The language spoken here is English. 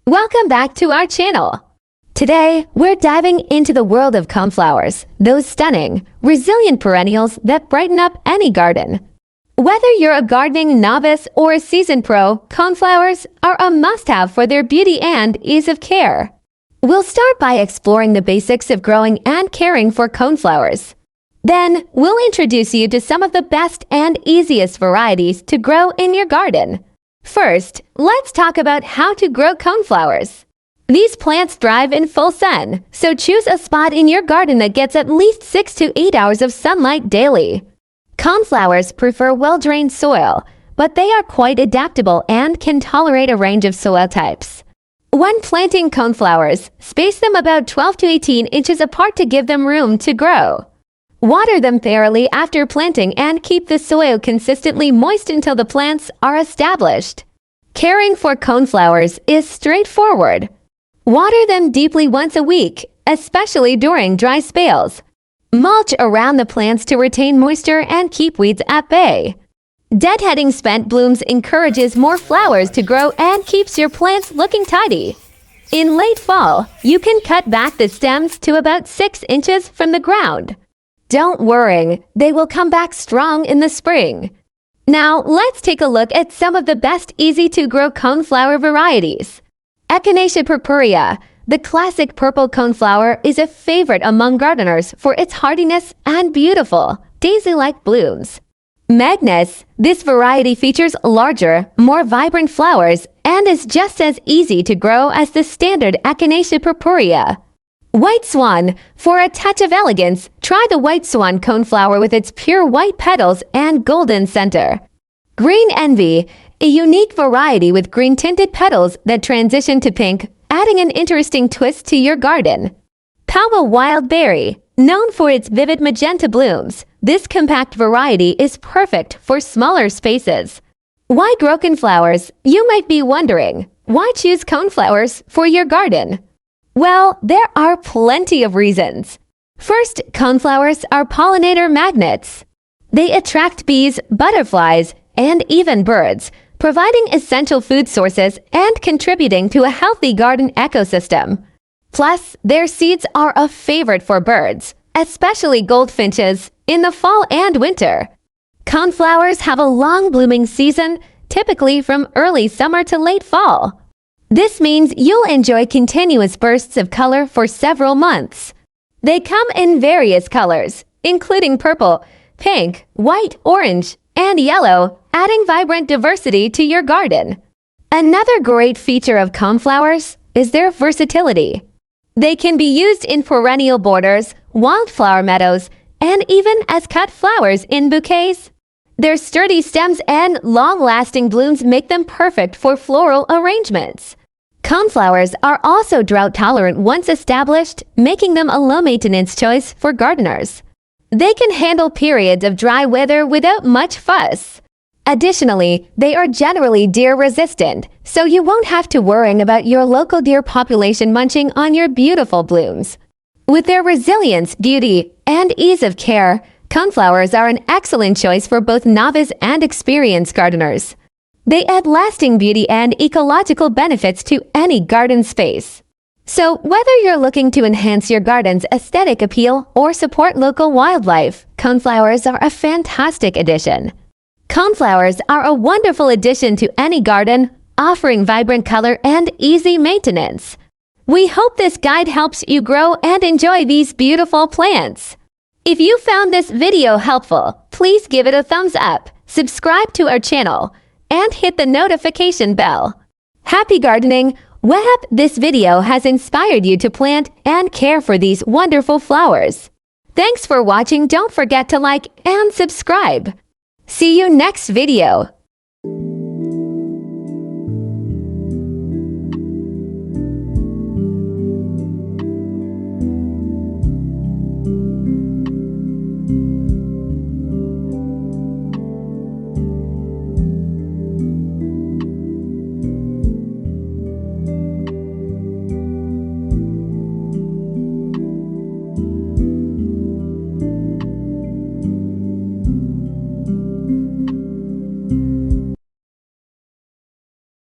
Welcome back to our channel. Today, we're diving into the world of coneflowers, those stunning, resilient perennials that brighten up any garden. Whether you're a gardening novice or a seasoned pro, coneflowers are a must-have for their beauty and ease of care. We'll start by exploring the basics of growing and caring for coneflowers. Then, we'll introduce you to some of the best and easiest varieties to grow in your garden. First, let's talk about how to grow coneflowers. These plants thrive in full sun, so choose a spot in your garden that gets at least 6 to 8 hours of sunlight daily. Coneflowers prefer well-drained soil, but they are quite adaptable and can tolerate a range of soil types. When planting coneflowers, space them about 12 to 18 inches apart to give them room to grow. Water them thoroughly after planting and keep the soil consistently moist until the plants are established. Caring for coneflowers is straightforward. Water them deeply once a week, especially during dry spells. Mulch around the plants to retain moisture and keep weeds at bay. Deadheading spent blooms encourages more flowers to grow and keeps your plants looking tidy. In late fall, you can cut back the stems to about 6 inches from the ground. Don't worry, they will come back strong in the spring. Now, let's take a look at some of the best easy-to-grow coneflower varieties. Echinacea purpurea, the classic purple coneflower, is a favorite among gardeners for its hardiness and beautiful, daisy-like blooms. Magnus, this variety features larger, more vibrant flowers and is just as easy to grow as the standard Echinacea purpurea. White Swan, for a touch of elegance, try the White Swan coneflower with its pure white petals and golden center. Green Envy, a unique variety with green-tinted petals that transition to pink, adding an interesting twist to your garden. Powell Wild Berry, known for its vivid magenta blooms, this compact variety is perfect for smaller spaces. Why grow coneflowers? You might be wondering. Why choose coneflowers for your garden? Well, there are plenty of reasons. First, coneflowers are pollinator magnets. They attract bees, butterflies, and even birds, providing essential food sources and contributing to a healthy garden ecosystem. Plus, their seeds are a favorite for birds, especially goldfinches, in the fall and winter. Coneflowers have a long blooming season, typically from early summer to late fall. This means you'll enjoy continuous bursts of color for several months. They come in various colors, including purple, pink, white, orange, and yellow, adding vibrant diversity to your garden. Another great feature of coneflowers is their versatility. They can be used in perennial borders, wildflower meadows, and even as cut flowers in bouquets. Their sturdy stems and long-lasting blooms make them perfect for floral arrangements. Coneflowers are also drought-tolerant once established, making them a low-maintenance choice for gardeners. They can handle periods of dry weather without much fuss. Additionally, they are generally deer-resistant, so you won't have to worry about your local deer population munching on your beautiful blooms. With their resilience, beauty, and ease of care, coneflowers are an excellent choice for both novice and experienced gardeners. They add lasting beauty and ecological benefits to any garden space. So, whether you're looking to enhance your garden's aesthetic appeal or support local wildlife, coneflowers are a fantastic addition. Coneflowers are a wonderful addition to any garden, offering vibrant color and easy maintenance. We hope this guide helps you grow and enjoy these beautiful plants. If you found this video helpful, please give it a thumbs up, subscribe to our channel, and hit the notification bell. Happy gardening! We hope this video has inspired you to plant and care for these wonderful flowers. Thanks for watching. Don't forget to like and subscribe. See you next video.